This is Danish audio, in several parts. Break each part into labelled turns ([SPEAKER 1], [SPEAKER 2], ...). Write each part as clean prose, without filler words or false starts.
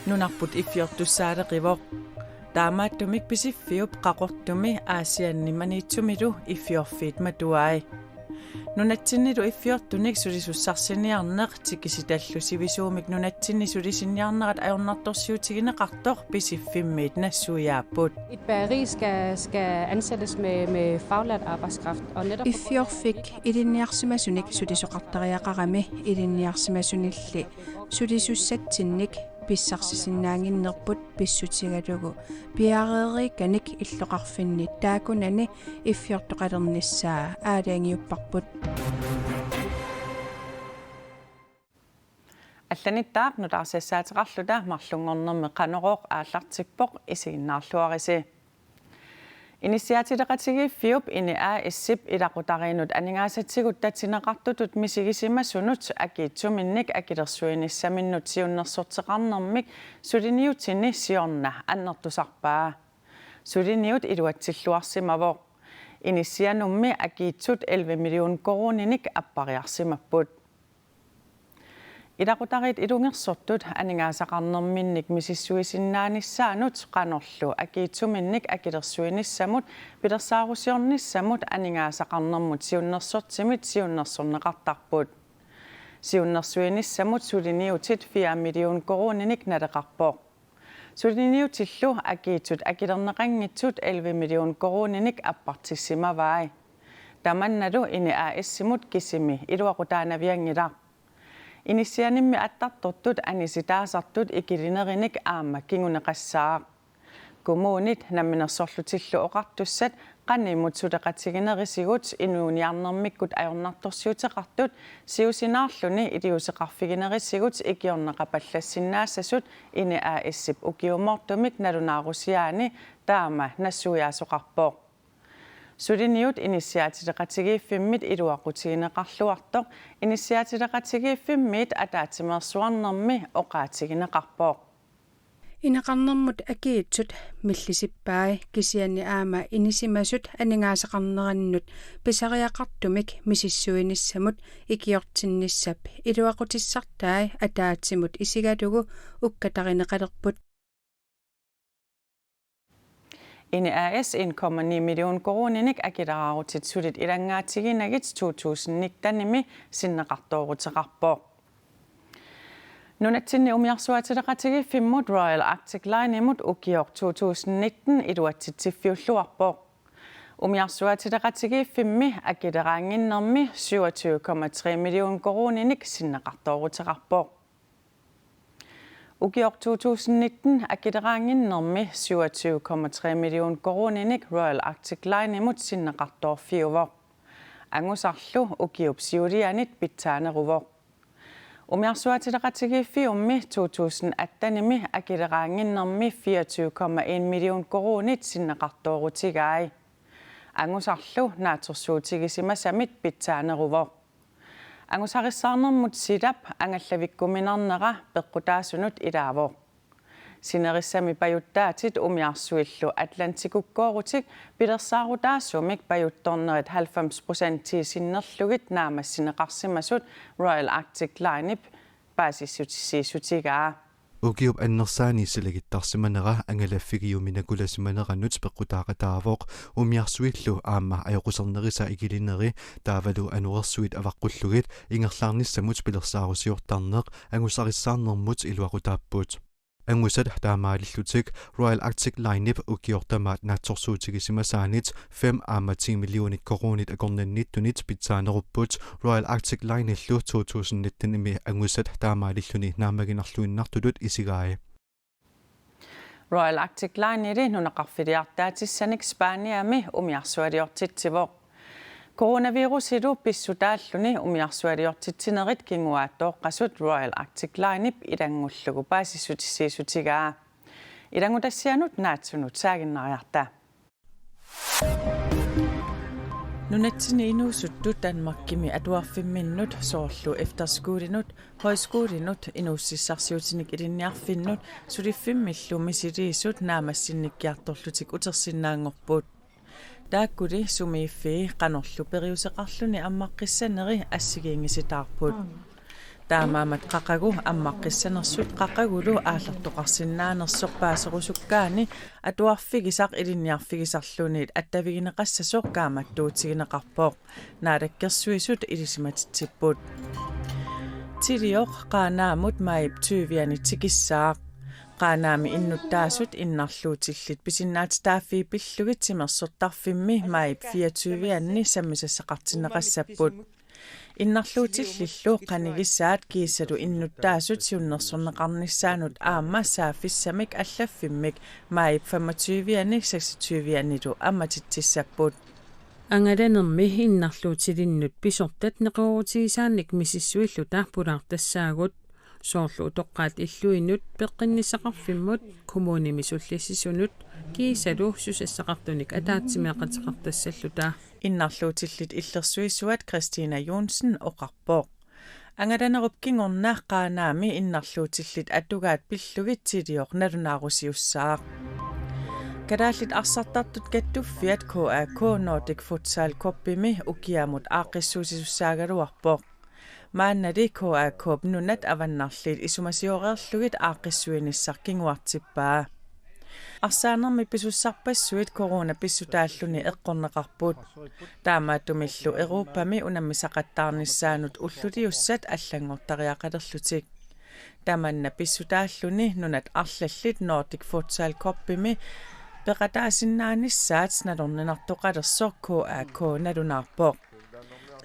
[SPEAKER 1] Nunarput iffiortussaaleqivoq taamaattumik pisiffiup qaqortumi aasiannimanitsumilu iffiorfiit matuai nunatsinnilu iffiortunik sulisussarsiniarneq tikisitallu sivisuumik nunatsinni sulisinniarnerat ajornartorsiutigineqartoq pisiffimmit nassuiaapput.
[SPEAKER 2] Et bageri skal ansættes med faglært arbejdskraft og netop
[SPEAKER 3] iffiorfik ilinniarsimasunik sulisoqartariaqarami ilinniarsimasunilli sulisussatsinnik pissarsisinnaanginnerput pissutigalugu piareerikanik illoqarfinni taakunani iffiortoqalernissaa aalaangiupparput
[SPEAKER 1] алланиттаақ нутаарсассаатеқарлута марлунгорнерми қанероқ ааллартиппоқ исигиннаарлуарisi инисиатилеқатигиффиуп иниаа иссип илақутариинут анингаасатсигут татсинеқартутут мисигисимасунут акиитсуминник акилерсуиниссаминнут сиуннерсортеқарнэрмик сулиниутсинни сиорна аннертусарпаа сулиниут илуатсиллуарсимавоқ инисианумми акиитсут 11 миллион корониник аппариарсимаппут илақутарит илунгерсортут анингаасақарнэрминник мисиссуисиннаанissaanут qanorlu акиитсуминник акилерсуиниссамут пилерсаарусиорниссамут анингаасақарнэрмут сиуннерсортимит сиуннерсорнеқартарпут сиуннерсуиниссамут сулиниутит 4 миллион корониник налеқарпоқ сулиниутиллу акиитсут акилернеқангитсут 11 миллион корониник аппартиссимаваи таманналу иниаа иссимут кисими илуақутаанавиангилаа инисианимми аттарторtut аниситаасартут икилинериник аама кингунеқассаа коммуунит намминерсорлутиллу оқартуссат қанимут сулеқатигинерисигут инууниарнэрмиккут ajornartorsiutеқартут сиусинаарлуни илиусеқарфигинерисигут икиорнеқапаллассиннаассасут иниаа иссип укиумортумик налунаарусиаани таама нассуяасоқарпоо сулиниут инисиатилеқатигииффиммит илуақутигинеқарлуартоқ инисиатилеқатигииффиммит атаатимерсуарнэрми оқаатигинеқарпоо
[SPEAKER 3] инеқарнэрмут акиитсут миллисиппаи кисиани аама инисимасут анингаасеқарнераннут писариақартумик мисиссуиниссамут икиортинниссап илуақутиссартаи атаатсимут исигалугу уккатаринеқалерпут
[SPEAKER 1] INAS 1,9 million koroниник акиларааруtit sulit илангаатигинагит 2019 синнеқартоорутеқарпоо нунатсинни умиарсуатилеқатигиффиммут Royal Arctic Line имут укиор 2019 илуатситсиффиуллуарпоо умиарсуатилеқатигиффимми акилераангиннэрми 27,3 million koroниник синнеқартоорутеқарпоо Ugior 2019 akileraanginnermi 27,3 million koroninik Royal Arctic Line imut sinneqartoorfiuvoq angusarlu ugiup siulianit pittaaneruvoq umiarsuatileqatigiffiummi 2018nimi akileraanginnermi 24,1 million koronit sinneqartoorutigaai angusarlu naatorsuutigisimmassamit pittaaneruvoq angusarissarnermut silap angallavikkuminarnera peqqutaasunut ilaavoq sinerissami pajuttaatit umiarsuillu Atlantikukkorutik pilersaarutaasumik pajuttornerit 90% tiisinnerlugit naamassineqarsimasut Royal Arctic Line paasissutigaa
[SPEAKER 4] ukiup annersaaniissilagittarsimanera angalaffigiuminakulasimaneranut peqqutaaqataavoq umiarsuillu aamma ajoqusarnerisa ikilineri taavalu anuersuit avaqqulluгит ingerlaarnissamut pilersaarusiortarneq angusarissаарnermut iluaqutaapput angusat taamaalillutik Royal Arctic Line ukiortamaat naatsorsuutigisimaasaanit 5 10 millionit koronit akornannittunit pizzaanerupput Royal Arctic Line illu 2019 imi angusat taamaalilluni naamaginarluinnartulut isigaai
[SPEAKER 1] Royal Arctic Line ili nunaqarfiliartaatissanik Spaaniami umiarsualiortitsivoq Coronavirusilu pissutaalluni umiarsualiortitsinerit kinguaattoqqasut Royal Arctic Line ilangullugu paasissutissiisutigaa ilangutassianut naatsunut saaginnariarta Nunatsini inuusuttut Danmarkimi atuarfimminnut soorlu efterskoolinut højskoolinut inuussissarsiutinik ilinniarfinnut suliffimmillu misiliisut naamassinnikkiartorlutik utersinnaangorput Taakkuli sumiiffi qanorlu periuseqarluni ammaqqissaneri assigiingisitaarput. Taamaamat qaqagu ammaqqissanersut qaqagulu aallartoqarsinnaanersoq paaserusukkaani atuarfigisaq ilinniarfigisarluniit attavigineqassasoq kaamattuutigineqarpooq naalakkersuisut ilisimatitsiput. Tilioq qaanaamut maip tyyviani tikissaaq qaanaami innuttaasut innarluutillit pisinnaati taaffii pillugit simersortarfimmi maip 24 sammisassaqartineqassaput. Innarluutillillu qanigissaat kiissalu innuttaasut siunnersorneqarnissaanut aamma saaffissamik allaffimmik maip 25-26 ammatitsissaput.
[SPEAKER 5] Angalannermi innarluutilinnut pisortat neqorutiisaannik misissuilluta pulaartassaagut soorlu toqqaat illuinnut peqqinnisaqarfimmut kommunimisullisisunut kiisalu susassaqartunik ataatsimeaqatiqartassalluta
[SPEAKER 1] Innarluutillit illersuissuat Christina Jonsen oqarpooq. Angalanerup kingornaaq qaanaami innarluutillit atugaat pillugit tilioq nalunaarusiussaaq. Kadaallit arsartartut kattuffiat KAK Nordic Futsal Koppimi ukiamut aaqissuusissaagaluarpooq. Maannali KAK nunat avannarliit isumasiorerlugit aaqissuinissar kinguartippaa. Arsaanermi pisussarpassuit corona pissutaalluni eqqorneqarput. Taamaattumillu Euroopami unammisaqattaarnissaanut ulluliussat allangortariaqalerlutik. Tamanna pissutaalluni nunat arlallit Nordic Futsal Koppimi peqataasinnaannissaat nalorninartoqalersoq KAK nalunaarpooq.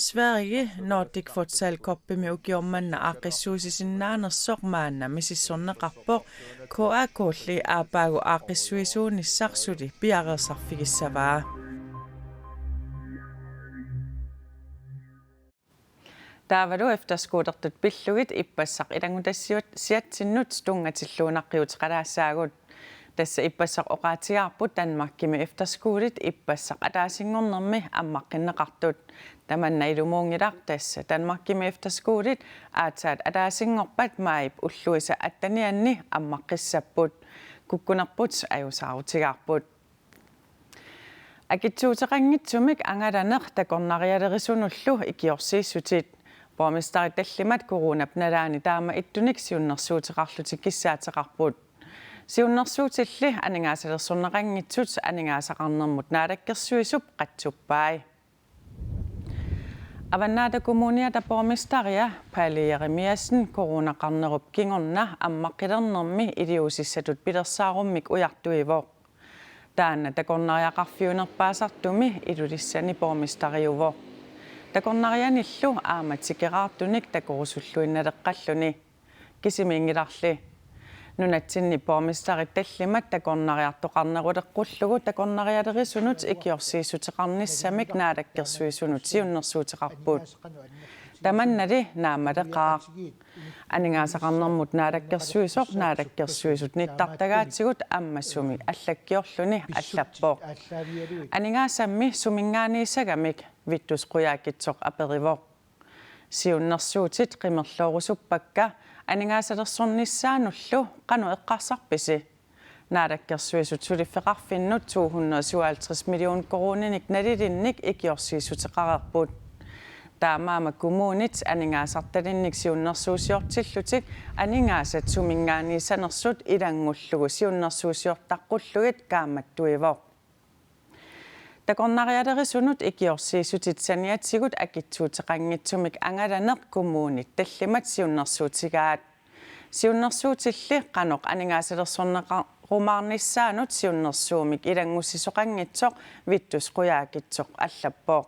[SPEAKER 1] Sverige Nordic Futsal Koppimi ukiormanna aaqissuusisinnaanерsoq maanna misissorneqarpooq KAK-lli aapaagu aaqissuisuunissarсули piareersarfigissavaa. Taavalu efterskuutertut pillugit ippassaq ilangutassiut siatsinnut stungatilluunaqqiut qalaassaagut tassa ippassaq oqaatigaarput Danmarkimi efterskuulit ippassaq ataasingornermi ammaqqinneqartut tamanna ilumuungilaq tassa Danmarkimi efterskuulit aataat ataasingorpat maip ulluisa attanianni ammaqqissapput kukkunerput ajusaarutigaarput akitsuuteqanngitsumik angalaneq takornarialerisunnullu ikiorsiissutit borgmesteri tallimat coronapnalaani taama ittunik siunnersuuteqarlutik kissaateqarput siunnersuutilli aningaasalerssorneqanngitsut aningaasaqarnermut naalakkersuisup qatsuppai Avannaata kommuniata borgmesteria Palle Jeremiasen coronaqarnerup kingorna ammaqqilernermi iliusissatut pilersaarummik ujartuivo taanna takornariaqarfiunerpaasartumi ilulissani borgmesteriuvo takornarianillu aamatikeraartunik takorusulluinnaleqqalluni kisimiingilarli nunatsinni borgmesterit tallimat takornariartoqarneruleqqullugu takornarialerisunut ikiorsiissuteqarnissamik naalakkersuisunut siunnersuuteqarput tamannali naamaleqaaq aningaasaqarnermut naalakkersuisoq naalakkersuisut nittartagaatigut ammassumi allakkiorluni allappoq aningaassammi sumingaaniisagamik vittusquyaakitsoq aperivoq siunnersuutit qimerloorusuppakka aningaasalerssornissaanullu qanu eqqarsarpisi naalakkersuisut suliffeqarfinnut 257 million koroninik nalilinnik ikiorsiissuteqarerput taamaama kommunit aningaasartalinnik siunnersuusiortillutik aningaasat sumingaaniisanersut ilangullugu siunnersuusiortaqqulluit kaamattuivoq takornarialerisunut ikiorsiissutit saniatsigut akitsuuteqanngitsumik angalaneq kommunit tallimat siunnersuutigaat siunnersuutilli qanoq aningaasalerssorneqarumaarnissaanut siunnersuumik ilangussisoqanngitsoq vittusquyaakitsoq allappoq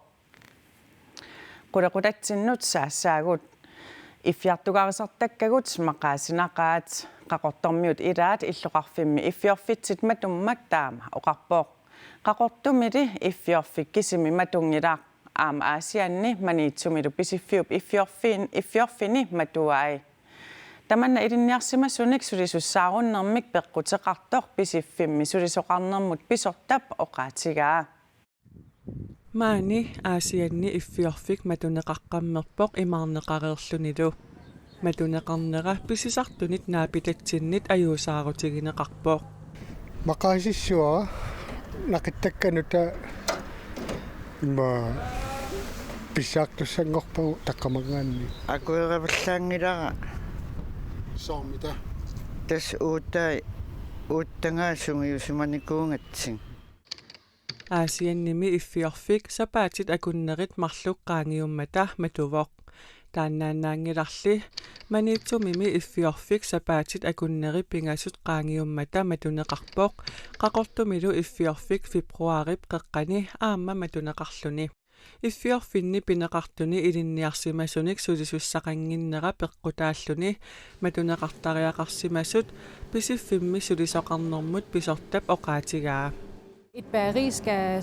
[SPEAKER 1] qulaqutatsinnut saassaagut iffiartugarisartakkagut maqaasinaqaat qaqortormiut ilaat illoqarfimmi iffiorfitsit matummak taama oqarpooq qaqortumili iffiorfik kisimi matungilaaq aama aasianni maniitsumilu pisiffiup iffiorfini matuai tamanna ilinniarsimasunik sulisussaarunnarmik peqqutеqartoq pisiffimmi sulisoqarnermut pisortap oqaatigaa
[SPEAKER 6] Maani aasianni iffiorfik matuneqaqqammerpoq imaarneqareerlunilu matuneqarnera pisisartunit naapitatsinnit ajuusaarutigineqarpoq
[SPEAKER 7] maqaasissuara naqittakkanuta Ima pissaaqtussangorpagu taqqamangaanni.
[SPEAKER 8] Akueravallaangilara
[SPEAKER 7] Soormita.
[SPEAKER 8] tas uuttangaassungiusumanikuungatsin.
[SPEAKER 6] Aasiannimi iffiorfik sapaatit akunnerit marluqqaangiummata matuvoq. Taannaannaangilarli maniitsumimi iffiorfik sapaatit akunneri pingasut qaangiummata matuneqarpoq qaqortumilu iffiorfik februarip qeqqani aamma matuneqarluni. Iffiorfinni pineqartuni ilinniarsimasunik sulisussaqanginnera peqqutaalluni matuneqartariaqarsimasut pisiffimmi sulisoqarnermut pisortap oqaatigaa.
[SPEAKER 2] Et bageri skal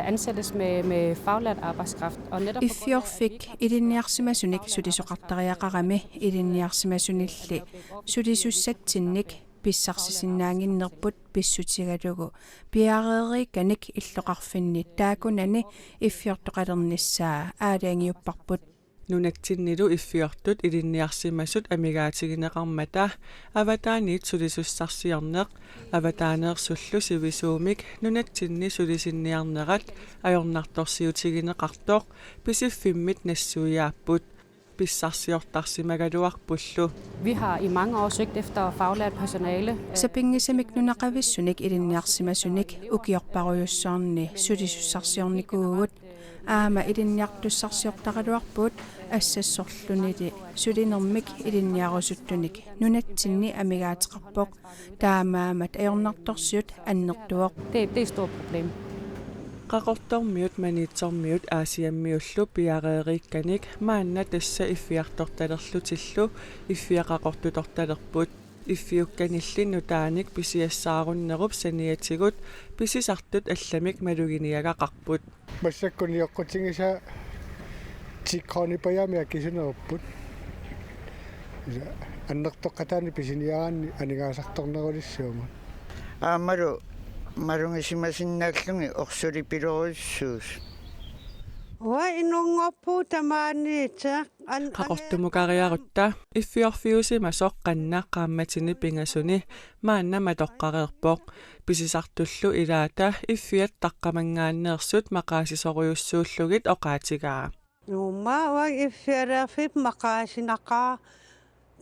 [SPEAKER 2] ansættes med faglært arbejdskraft. Og netop
[SPEAKER 3] Iffiorfik ilinniarsimasunik sulisoqartariaqarami ilinniarsimasunilli sulisussatsinnik pissarsisinnaanginnerput pissutigalugu piareerikanik illoqarfinni taakunani iffiortoqalernissaa aalaangiupparput
[SPEAKER 6] Nunatsinnilu iffiortut ilinniarsimasut amigaatigineqarmata avataaniit sulisussarsiarneq avataaneersullu sivisuumik nunatsinni sulisinniarnerat ajornartorsiutigineqartoq pisiffimmit nassuiaapput pissarsiortarsimagaluarpullu.
[SPEAKER 2] vi har i mange år søgt efter faglært personale.
[SPEAKER 3] sapingisamik nunaqavissunik ilinniarsimasunik ukiorparujussaarni sulisussarsiornikuugut aama ilinniartussarsiortaqaluarput assassorlunili sulinermik ilinniarusuttunik nunatsinni amigaatiqarpoq taamaamat ajornartorsiut annertuoq.
[SPEAKER 2] Det er et stort problem.
[SPEAKER 6] Qaqortormiut maniitsormiut aasiammiullu piareeriikkanik maanna tassa iffiartortalerlutillu iffiaqaqortutortalerput iffiukkanillinnu taanik pisiassaarunerup saniatigut pisisartut allamik maluginiagaqarput.
[SPEAKER 7] Massakkuniorqutingisa tikqornipajamia kisunerupput. Annertoqqataani pisiniaraanni anigaasartornerulissuuma.
[SPEAKER 8] Aamalu marungisimasinnaallungi orsulipiloruissuus.
[SPEAKER 9] Wa inungoppu tamaaniita
[SPEAKER 6] Qaqortumukariarutta iffiorfiusimasoq qannaaqaammatini pingasuni maanna matoqqareerpoq pisisartullu ilaata iffiat taqqamangaanneersut maqaasisoruyussuullugit oqaatigaa.
[SPEAKER 9] Numa wa iffiaraafip maqaasinaqa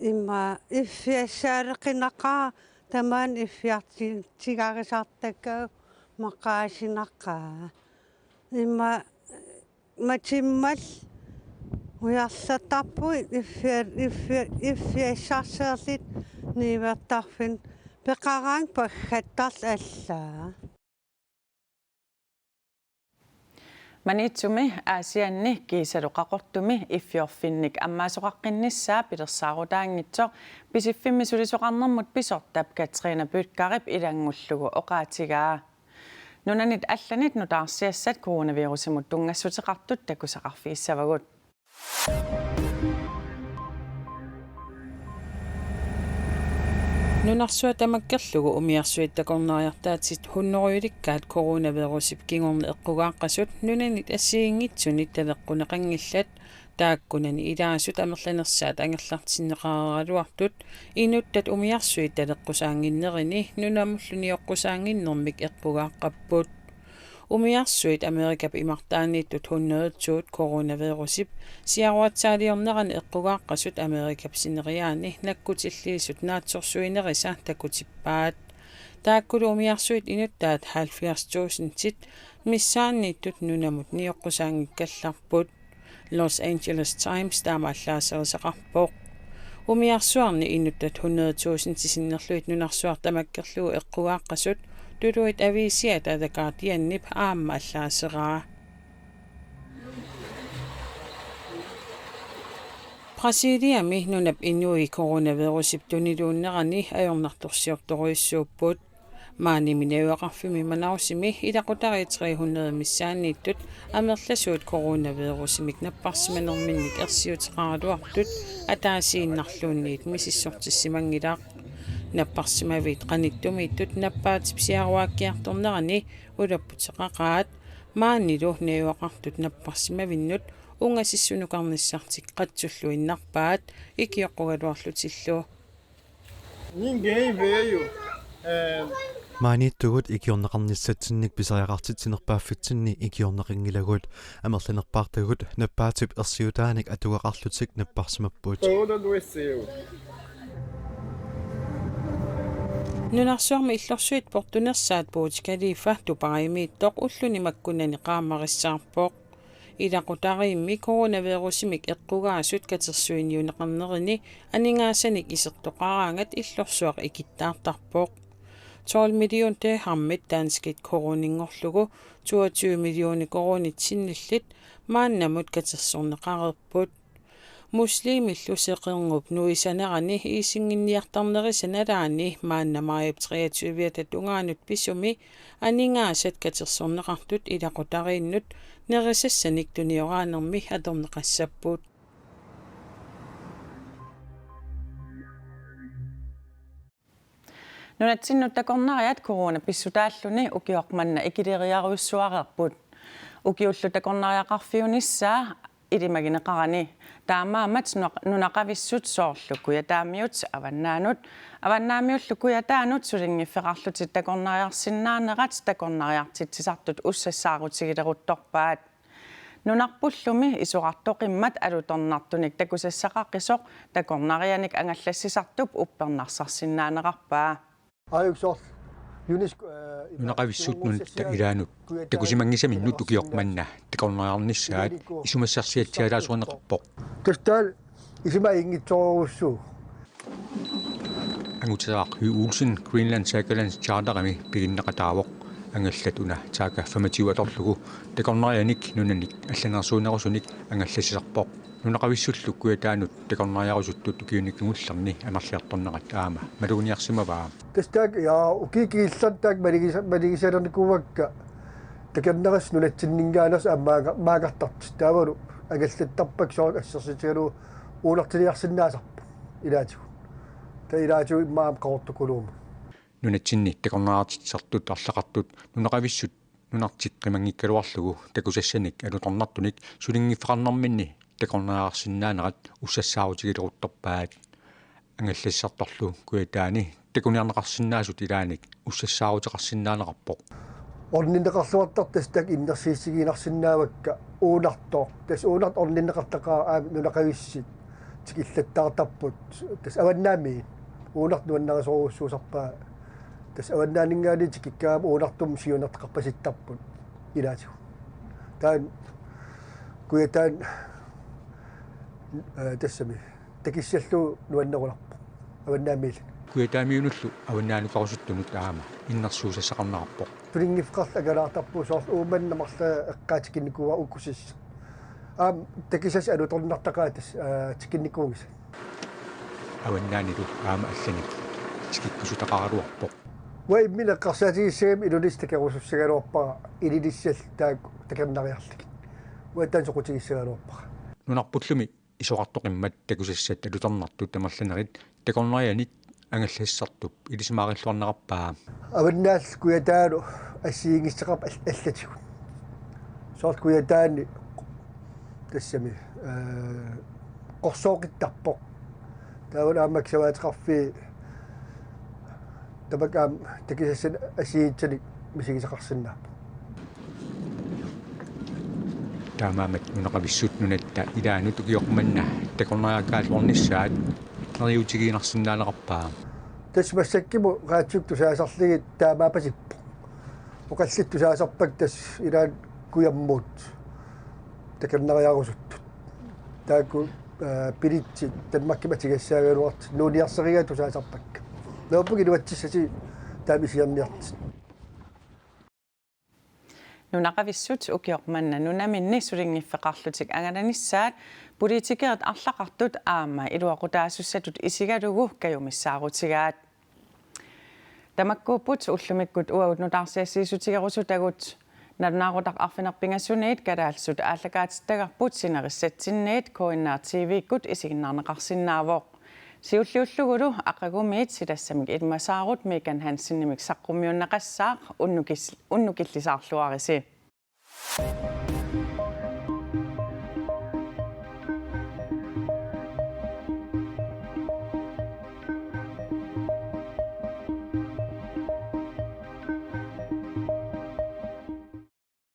[SPEAKER 9] imma iffiassaareqinaqa tamaan iffiartigarisartakka maqaasinaqa imma matimmal ujarsatarpu iffiassarseerlit niivertarfin peqaraang paggattarl allaa.
[SPEAKER 1] Manitsumi aasianni kiisaluqaqortumi iffiorfinnik ammaasoqaqqinnissaa pilersaarutaangitsoq pisiffimmi sulisoqarnermut pisortap Katrina Bøtkarip ilangullugu oqaatigaa. Nunanit allanit nutaarsiassat coronavirusimut tungassutiqartut takusaqarfiissavagut.
[SPEAKER 5] Nunarsuat tamakkerlugu umiarsuittakornariartaatit hunnoruilikkaat coronavirusip kingorne eqqugaaqqasut nunanit assiingitsunit taleqquneqangillat taakkunani ilaasut amerlanersaat angerlartinneqaraluartut inuttat umiarsuit taleqqusaanginnerini nunamullunioqqusaanginnermik eqqugaaqqapput umiarsuit Amerikap imartaaniittut hunnerutsuut coronavirusip siaruatsaaliornerani eqqugaaqqasut Amerikap sineriaani nakkutilliisut naatsorsuinerisa takutippaat taakkulu umiarsuit inuttaat 70,000 missaanniittut nunamut nioqqusaangikkallarput Los Angeles Times taamaallaaseriseqarpoq umiarsuarni inuttat 100,000 tisinnerluit nunarsuar tamakkerlugu eqqugaaqqasut tuluit avisiat The Guardianip aamma allaaseraa Brasiliami nunap inui coronavirusip tuniluunnerani ajornartorsiortoruissuupput maanimineuaqarfimi manausimi ilaqutari 300 missaanniittut amerlasuut coronavirusimik napparsimanerminnik ersiuteqaraluartut ataasiinnarluunniit misissortissimangilaaq napparsimavit qanittumiittut nappaatipsiaruaakkiartornerani ulapputeqaqaat maanilu neuaqartut napparsimavinnut ungasissunukarnissartik qatsulluinnarpaat ikioqqugaluarlutillu
[SPEAKER 7] Ninguém veio
[SPEAKER 4] Maaniittugut ikiorneqarnissatsinnik pisariaqartitsinerpaaffitsinni ikiorneqingilagut amerlanerpaartagut nappaatip ersiutaanik atugaqarlutik napparsimappuut.
[SPEAKER 5] Nunarsuarmi illorsuit portunersaat Burj-Khalifa tuparaimiittoq ulluni makkunani qaammarissaarpoq ilaqutariimmi coronavirusimik eqqugaasut katersuiniuneqarnerini aningaassanik isertoqaraangat illorsuaq ikittaartarpoq 12 million teharmit danskit koroningorlugu 22 million koronitsinillit maannamut katersorneqarerput muslimillu seqerngup nuisanerani isinginniartarnerisanalaani maannamaayup 23 tungaanut pisumi aningaasat katersorneqartut ilaqutariinnut nerisassanik tunioraanermi atorneqassappuut
[SPEAKER 1] Nunatsinnuttakornariat corona pissutaalluni ukiormanna ikileriaruissuarerput ukiullutakornariaqarfiunissaa ilimagineqarani taamaamat nunaqavissut soorluku ja taamiut avannaamiulluku ja taanut sulingiffeqarlutit takornariarsinnaanerat takornariartitsisartut ussassaarutigilерутторpaat nunarpullumi isuqartoqimmat alutornartunik takusassaqaqisoq takornarianik angallassisartup uppernarsarsinnaaneqarpaa
[SPEAKER 10] nunaqavissut nunta ilaanut takusimangisaminnut ukiormanna takornariarnissaat isumassarsiatsialaasuaneqarpoq
[SPEAKER 7] Tastal isimaingitsorussuu
[SPEAKER 10] angutsaaq Olsen Greenland Sagalands charterami piginnaqataavoq angallatuna taaka 25 atorlugu takornarianik nunanik алланерсуунерусуник ангаллассисарпоq нунақависсуллуккуя таанут такорнариарусуттут укиуниккунгуллерни амерлиарторнерат аама малугуниарсимаваа
[SPEAKER 7] Tastak ja ukikillartaak maligисалерникувакка такернерас нунатсиннингааnas аммаагарtartis таавалу агаллаттарпак соорак ассерситигалу уулартилиарсинаасарпу илаатигу таилаатигу иммаам қавортукулууму
[SPEAKER 10] нунатсинни такорнаартитсартут арлақартут нунақависсут нунартик қимангиккалуарлугу такусассаник алуторнартуник сулингиффеқарнэрминни такорнаарсиннаанерат уссассаарутигилерутторпаат ангаллассарторлу куятаани такуниарнеқарсинаасут илааник уссассаарутеқарсинаанеқарпоқ
[SPEAKER 7] орниннеқарлуартартас так иннерсииссигинарсинаавакка уунартоо тас уунарт орниннеқартақаа нунақависсит тикиллаттаартарпут тас аваннаами уунарт нуаннерисоруссуусарпаа тас аваннаанингаани тикиккаама уунартум сиунертеқарпаситтарпут илаатигу таан куятаан тассами такиссаллу нуаннеруларпу аваннаамиил
[SPEAKER 10] куятаамиунуллу аваннаанукарусуттунут аама иннерсуусассақарнарпоқ
[SPEAKER 7] пилингифқарл агалаартарпу соорл ууманнамарла эққаатикинникуа уккусис аам такисас алуторнартақаатас тикинникуугис
[SPEAKER 10] аваннаанилу аама алланик тикиккусутақаралуарпоқ
[SPEAKER 7] ваиммина қарсаатигиссагам илулистакерусуссагалуарпара илилиссал таак такернариарлик уаттаан соқутигиссагалуарпара
[SPEAKER 10] нунарпуллуми исоқартоқиммат такусассат алуторнартут тамерланерит такорнарианик ангаллассартуп илисмаариллуарнеқарпаа
[SPEAKER 7] аваннаал куятаалу ассиингиссеқарп аллатигу соорл куятаани тассами qorсооқиттарпоқ тааванааммак саваатеқарфи табакаам такисассан ассиитсаник мисигисеқарсинааппа
[SPEAKER 10] таамаамат нунақависсут нунатта илаанут укиорманна такорнариакаалуарниссаат нериутигиинарсинаанеқарпаа
[SPEAKER 7] тасмассаккиму раатсукту саасарлигит таамаапасиппу оқаллитту саасарпак тас илаан куяммуут такернариарусуттут таакку пилитси танмаккиматигассаагалуарт нууниарсеригаату саасарпакка науппуги нуатсиссати таамисиарниарт
[SPEAKER 1] нунақависсут укиорманна нунаминни сулингиффеқарлутик ангаланissaat политикерат арлақартут аама илуақутаассуссатут исигалугу каюмиссаарутигаат тамаккууппут уллумиккут уагут нутаарсиассиисутигерусутагут нарнаарутақ арфинерпингассунеит калаалсут ааллакаатиттагарпут синериссатсиннеит коиннаар тв-ккут исигиннаарнеқарсинаавоқ сиуллиуллугулу ақагумиит силассамик илмасаарут микан хансиннимик саққумиуннақассаақ уннукиллисаарлуариси